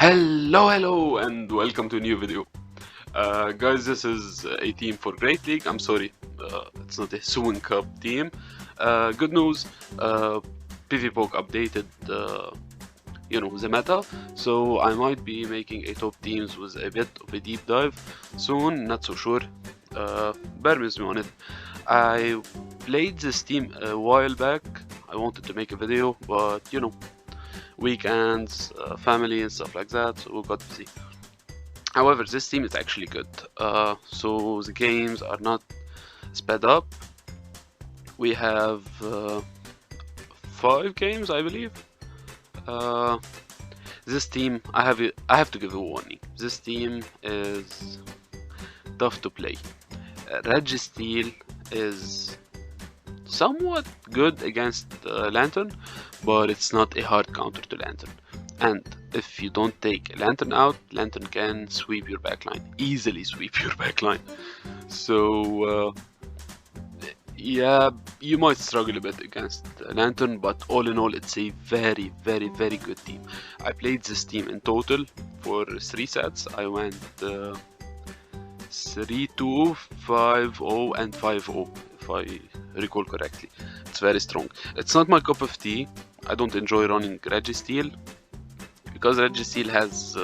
Hello, and welcome to a new video. Guys, this is a team for Great League. I'm sorry, it's not a Suwon Cup team. Good news, PvPoke updated, the meta, so I might be making a top teams with a bit of a deep dive soon. Not so sure. Bear with me on it. I played this team a while back. I wanted to make a video, but weekends, family and stuff like that, so we got busy. However, this team is actually good. So the games are not sped up. We have 5 games, I believe. This team, I have to give a warning. This team is tough to play. Registeel is somewhat good against Lantern, but it's not a hard counter to Lantern. And if you don't take Lantern out, Lantern can sweep your backline, easily sweep your backline. So yeah, you might struggle a bit against Lantern, but all in all, it's a very good team. I played this team in total for 3 sets. I went 3-2, 5-0, and 5-0, if I recall correctly. It's very strong. It's not my cup of tea. I don't enjoy running Registeel because Registeel has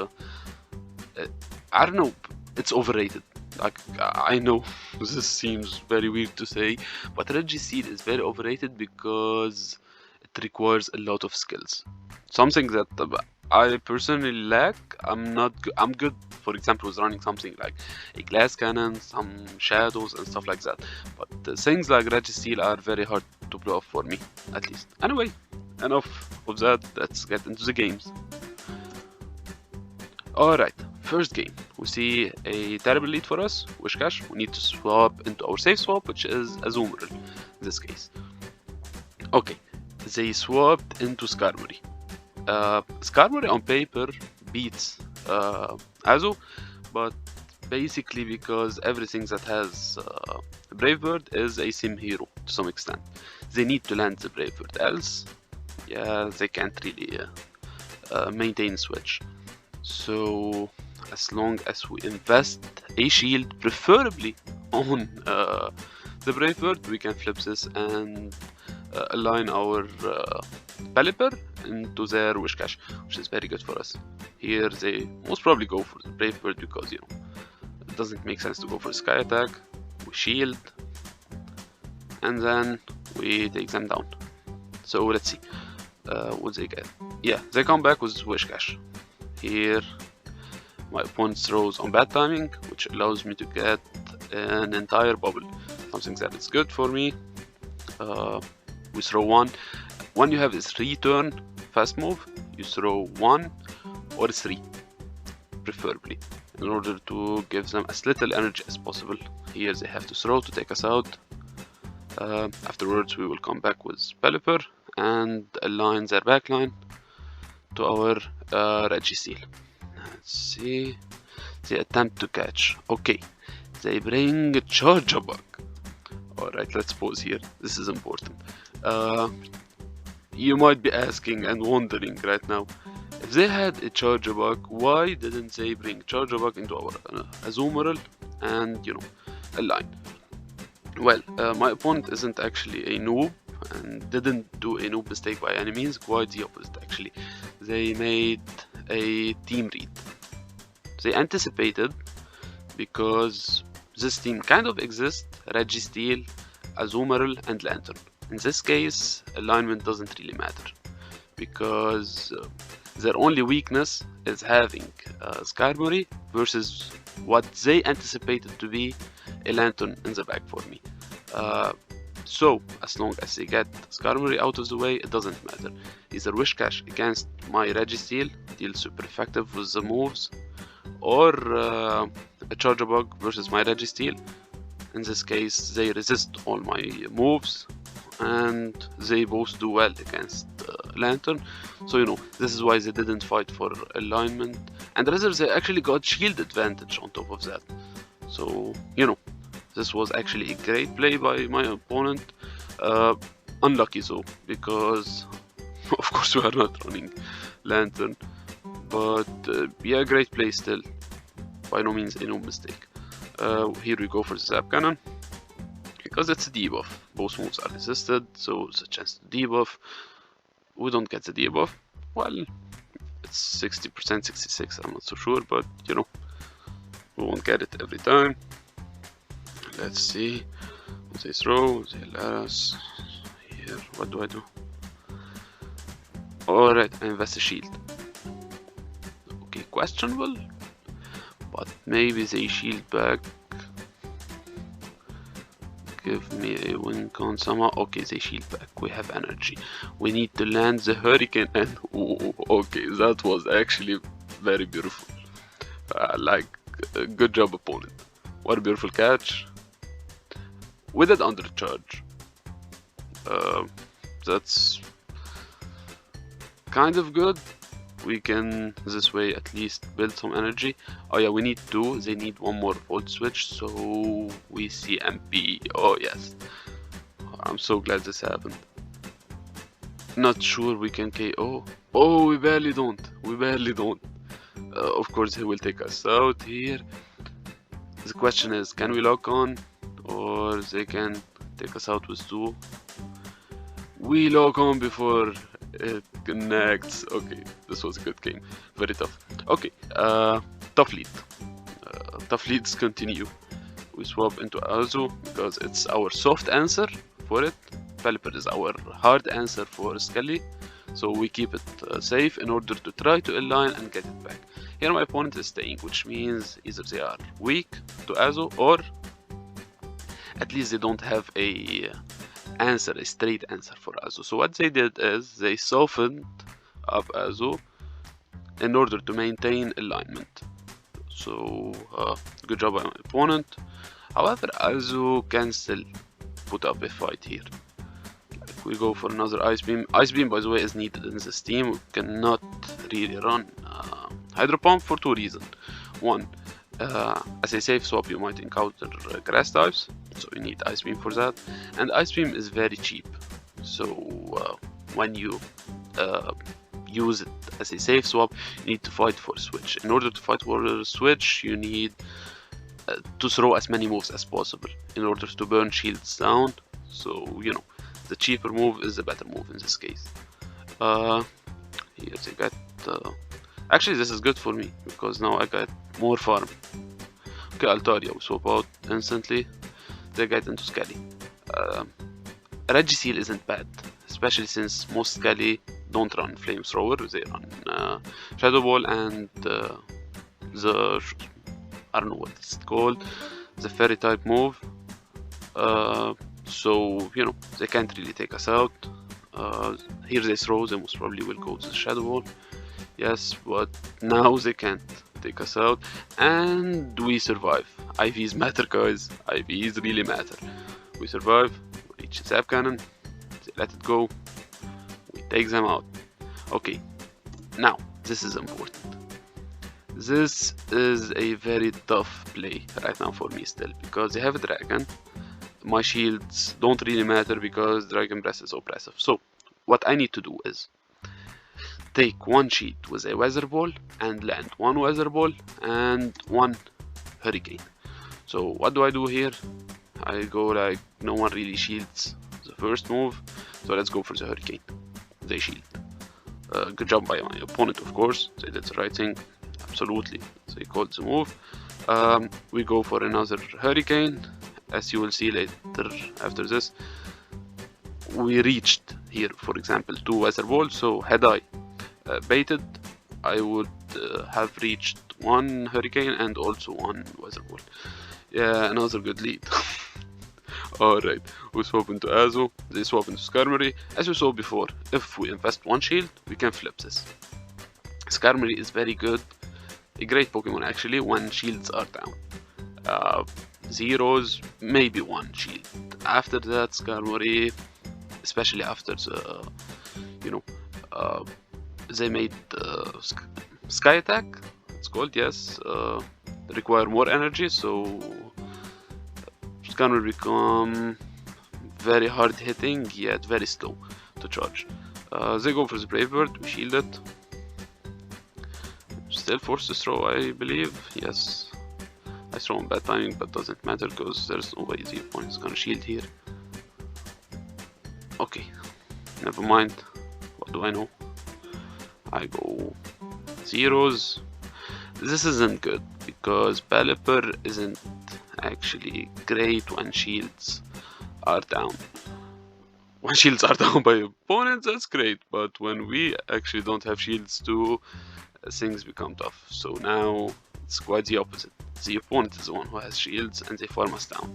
I don't know, it's overrated. Like, I know this seems very weird to say, but Registeel is very overrated because it requires a lot of skills. Something that I personally lack. I'm good, for example, with running something like a glass cannon, some shadows and stuff like that. But things like Registeel are very hard to blow up for me, at least. Anyway, enough of that. Let's get into the games. Alright, first game. We see a terrible lead for us, Whiscash. We need to swap into our safe swap, which is Azumarill in this case. Okay, they swapped into Skarmory. Skarmory on paper beats Azu, but basically because everything that has Brave Bird is a sim hero to some extent. They need to land the Brave Bird, else yeah, they can't really maintain switch. So as long as we invest a shield, preferably on the Brave Bird, we can flip this and align our Pelipper into their Whiscash, which is very good for us. Here they most probably go for the Brave Bird because it doesn't make sense to go for Sky Attack. We shield and then we take them down. So let's see what they get. Yeah, they come back with Whiscash. Here my opponent throws on bad timing, which allows me to get an entire bubble, something that is good for me. We throw 1. When you have this return fast move, you throw 1 or 3 preferably, in order to give them as little energy as possible. Here they have to throw to take us out. Afterwards we will come back with Pelipper and align their backline to our Registeel. Let's see. They attempt to catch. Okay, they bring Charjabug. Alright, let's pause here. This is important. You might be asking and wondering right now, if they had a Charjabug, why didn't they bring Charjabug into our Azumarill and align? Well, my opponent isn't actually a noob and didn't do a noob mistake by any means. Quite the opposite, actually. They made a team read. They anticipated, because this team kind of exists: Registeel, Azumarill and Lantern. In this case, alignment doesn't really matter, because their only weakness is having Skarmory versus what they anticipated to be a Lantern in the back for me. So as long as they get Skarmory out of the way, it doesn't matter. Either Whiscash against my Registeel deals super effective with the moves, or a Charjabug versus my Registeel. In this case, they resist all my moves and they both do well against Lantern. So this is why they didn't fight for alignment, and rather they actually got shield advantage on top of that. So this was actually a great play by my opponent. Unlucky though, because of course we are not running Lantern, but yeah, great play still. By no means no mistake. Here we go for the Zap Cannon. Because it's a debuff. Both moves are resisted, so it's a chance to debuff. We don't get the debuff. Well, it's 60%, 66, I'm not so sure, but you know, we won't get it every time. Let's see. They throw, they Laras. Here, what do I do? Alright, I invest a shield. Okay, questionable, but maybe they shield back. Give me a win count somehow. Okay, they shield back. We have energy. We need to land the hurricane and ooh, okay, that was actually very beautiful. Like, good job, opponent. What a beautiful catch. With it under charge. That's kind of good. We can this way at least build some energy. Oh yeah, we need two. They need one more volt switch, so we see MP. Oh yes, I'm so glad this happened. Not sure we can KO. Oh, we barely don't. We barely don't. Of course, he will take us out here. The question is, can we lock on, or they can take us out with two? We lock on before it connects. Okay, this was a good game. Very tough. Okay, tough lead. Tough leads continue. We swap into Azu because it's our soft answer for it. Pelipper is our hard answer for Skelly. So we keep it safe in order to try to align and get it back. Here my opponent is staying, which means either they are weak to Azu or at least they don't have a straight answer for Azu. So what they did is they softened up Azu in order to maintain alignment. So good job by my opponent. However, Azu can still put up a fight here. Like we go for another Ice Beam. Ice Beam, by the way, is needed in this team. We cannot really run Hydro Pump for two reasons. One, as a safe swap, you might encounter grass types, so you need Ice Beam for that. And Ice Beam is very cheap, so when you use it as a safe swap, you need to fight for a switch. In order to fight for a switch, you need to throw as many moves as possible in order to burn shields down. So you know, the cheaper move is the better move in this case. Here they got. Actually, this is good for me because now I got more farm. Okay, Altaria, we swap out instantly. They get into Skelly. Regiseal isn't bad, especially since most Skelly don't run Flamethrower. They run Shadow Ball and the I don't know what it's called, the fairy type move. So you know they can't really take us out. Here they throw, they most probably will go to the Shadow Ball. Yes, but now they can't take us out, and we survive. IVs matter, guys. IVs really matter. We survive. We reach Zap Cannon. They let it go. We take them out. Okay, now this is important. This is a very tough play right now for me still because they have a dragon. My shields don't really matter because Dragon Breath is oppressive. So what I need to do is take one sheet with a Weather Ball and land one Weather Ball and one Hurricane. So what do I do here? I go like no one really shields the first move, so let's go for the Hurricane. They shield. Good job by my opponent, of course. They did the right thing. Absolutely. They called the move. We go for another Hurricane. As you will see later after this, we reached here, for example, two Weather Balls. So had I baited, I would have reached one Hurricane and also one Weather Ball. Yeah, another good lead. Alright, we swap into Azu, they swap into Skarmory. As we saw before, if we invest one shield, we can flip this. Skarmory is very good, a great Pokemon actually, when shields are down. Zeros, maybe one shield. After that, Skarmory, especially after the, you know, they made Sky Attack, it's called, yes, require more energy, so Skarmory become very hard hitting yet very slow to charge. They go for the Brave Bird, we shield it. still forced to throw, I believe. Yes, I throw in bad timing, but doesn't matter because there's no way the opponent is gonna shield here. Okay, never mind. What do I know? I go zeros. This isn't good because Pelipper isn't actually great when shields are down. When shields are down by opponents, that's great, but when we actually don't have shields too, things become tough. So now it's quite the opposite. The opponent is the one who has shields and they farm us down.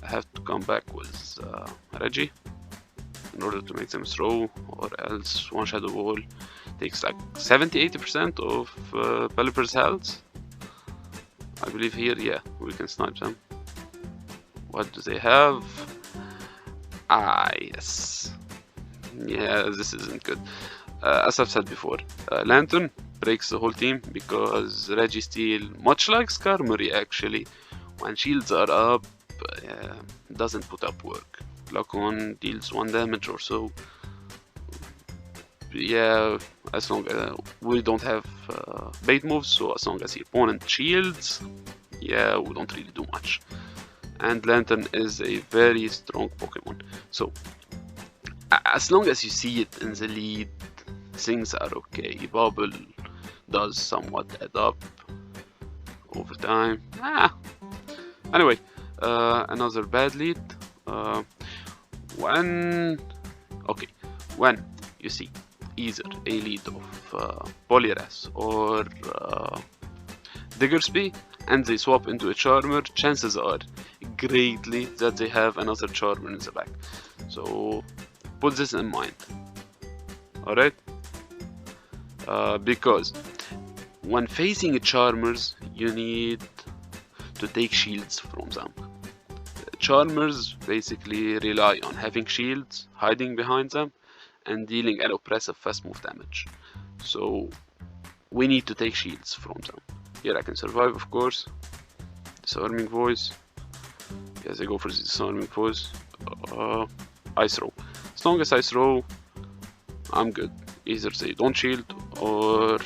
I have to come back with Reggie in order to make them throw, or else one shadow wall takes like 70-80% of Pelipper's health. I believe here, yeah, we can snipe them. What do they have? Ah, yes. Yeah, this isn't good. As I've said before, Lantern breaks the whole team because Registeel, much like Skarmory actually, when shields are up, doesn't put up work. Lock on deals 1 damage or so. Yeah, as long as we don't have bait moves, so as long as the opponent shields, yeah, we don't really do much. And Lantern is a very strong Pokemon, so as long as you see it in the lead, things are okay. Bubble does somewhat add up over time. Anyway, another bad lead. When you see either a lead of Poliwrath or Diggersby and they swap into a Charmer, chances are greatly that they have another Charmer in the back. So put this in mind. Alright? Because when facing Charmers, you need to take shields from them. Charmers basically rely on having shields, hiding behind them, and dealing an oppressive fast move damage. So we need to take shields from them. Here I can survive, of course. Disarming Voice. Yes, I go for the Disarming Voice. I throw. As long as I throw, I'm good. Either they don't shield, or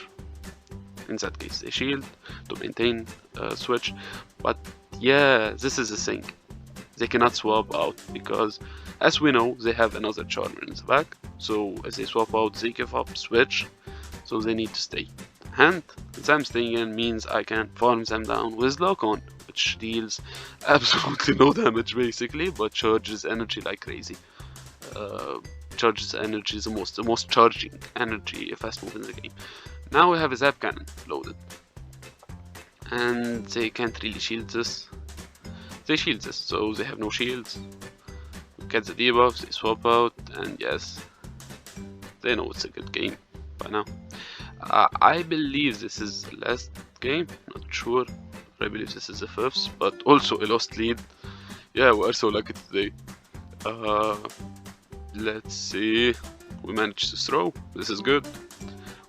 in that case they shield to maintain switch. But yeah, this is the thing. They cannot swap out because, as we know, they have another Charmer in the back. So as they swap out, they give up switch. So they need to stay. And them staying in means I can farm them down with Lock On, which deals absolutely no damage basically, but charges energy like crazy. Charges energy is the most charging energy fast move in the game. Now we have a Zap Cannon loaded, and they can't really shield this. They shield this, so they have no shields. We get the debuffs, they swap out, and yes, they know it's a good game by now. I believe this is the last game, not sure. I believe this is the 5th, but also a lost lead. Yeah, we are so lucky today. Let's see. We managed to throw. This is good.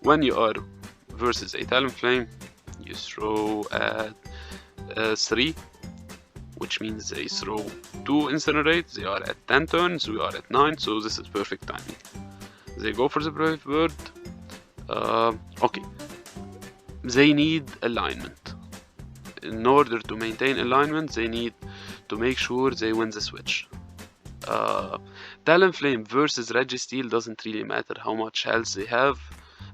When you are versus a Talonflame, you throw at 3, which means they throw 2 Incinerate. They are at 10 turns, we are at 9, so this is perfect timing. They go for the Brave Bird. Okay. They need alignment. In order to maintain alignment, they need to make sure they win the switch. Talonflame versus Registeel doesn't really matter how much health they have,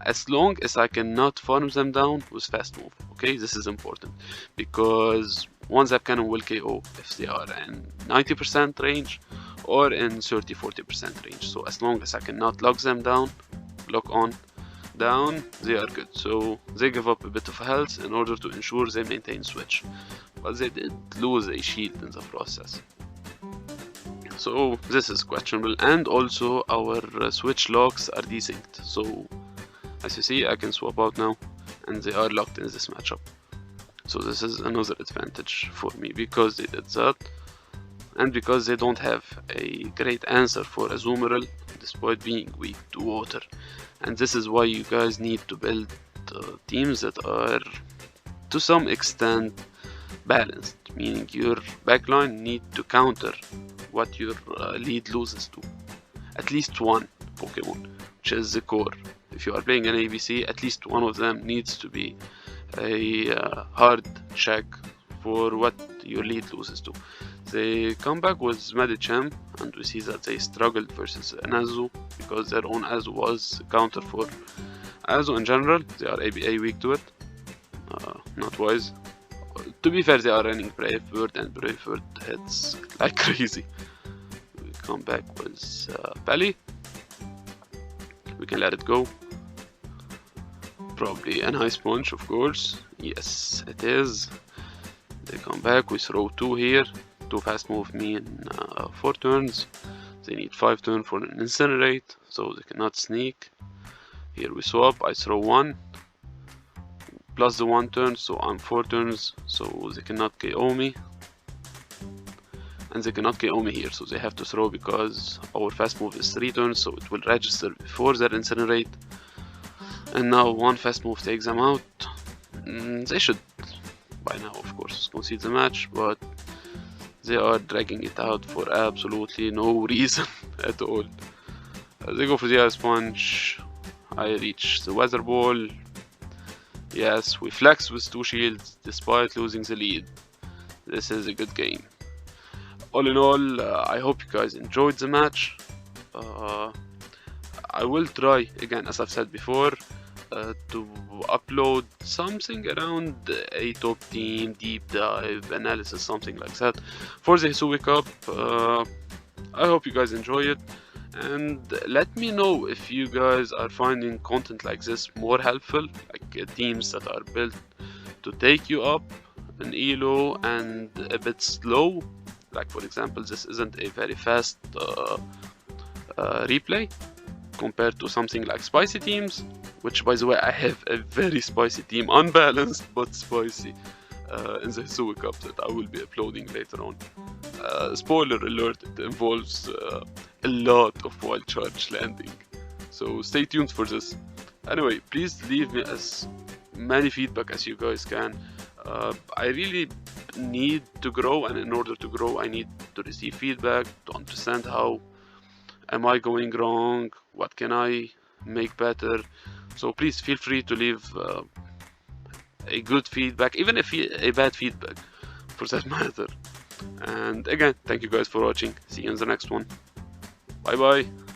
as long as I cannot farm them down with fast move. Okay, this is important because one Zap Cannon will KO if they are in 90% range or in 30-40% range. So as long as I cannot lock them down, lock on down, they are good. So they give up a bit of health in order to ensure they maintain switch, but they did lose a shield in the process. So this is questionable, and also our switch locks are desynced. So as you see, I can swap out now and they are locked in this matchup. So this is another advantage for me because they did that, and because they don't have a great answer for Azumarill despite being weak to water. And this is why you guys need to build teams that are to some extent balanced, meaning your backline need to counter what your lead loses to. At least one Pokemon, which is the core. If you are playing an ABC, at least one of them needs to be a hard check for what your lead loses to. The comeback was Medicham, and we see that they struggled versus Azu because their own Azu was counter for Azu in general. They are ABA weak to it. Not wise. To be fair, they are running Brave Bird, and Brave Bird hits like crazy. Comeback was Pally. We can let it go. Probably a nice punch, of course. Yes, it is. They come back, we throw 2 here. 2 fast move mean 4 turns. They need 5 turns for an incinerate, so they cannot sneak. Here we swap, I throw 1. Plus the 1 turn, so I'm 4 turns, so they cannot KO me. And they cannot KO me here, so they have to throw because our fast move is 3 turns, so it will register before their incinerate. And now 1 fast move takes them out. They should, by now of course, concede the match, but they are dragging it out for absolutely no reason at all. They go for the Ice Punch. I reach the Weather Ball. Yes, we flex with 2 shields despite losing the lead. This is a good game. All in all, I hope you guys enjoyed the match. I will try, again, as I've said before, to upload something around a top team, deep dive, analysis, something like that for the Hisui Cup. I hope you guys enjoy it, and let me know if you guys are finding content like this more helpful, like teams that are built to take you up in elo and a bit slow. Like for example, this isn't a very fast replay compared to something like spicy teams, which by the way I have a very spicy team, unbalanced but spicy, in the Hisui Cup that I will be uploading later on. Spoiler alert, it involves a lot of wild charge landing, so stay tuned for this. Anyway, please leave me as many feedback as you guys can. I really need to grow, and in order to grow I need to receive feedback to understand how am I going wrong, what can I make better. So please feel free to leave a good feedback, even if a bad feedback for that matter. And again, thank you guys for watching. See you in the next one. Bye bye.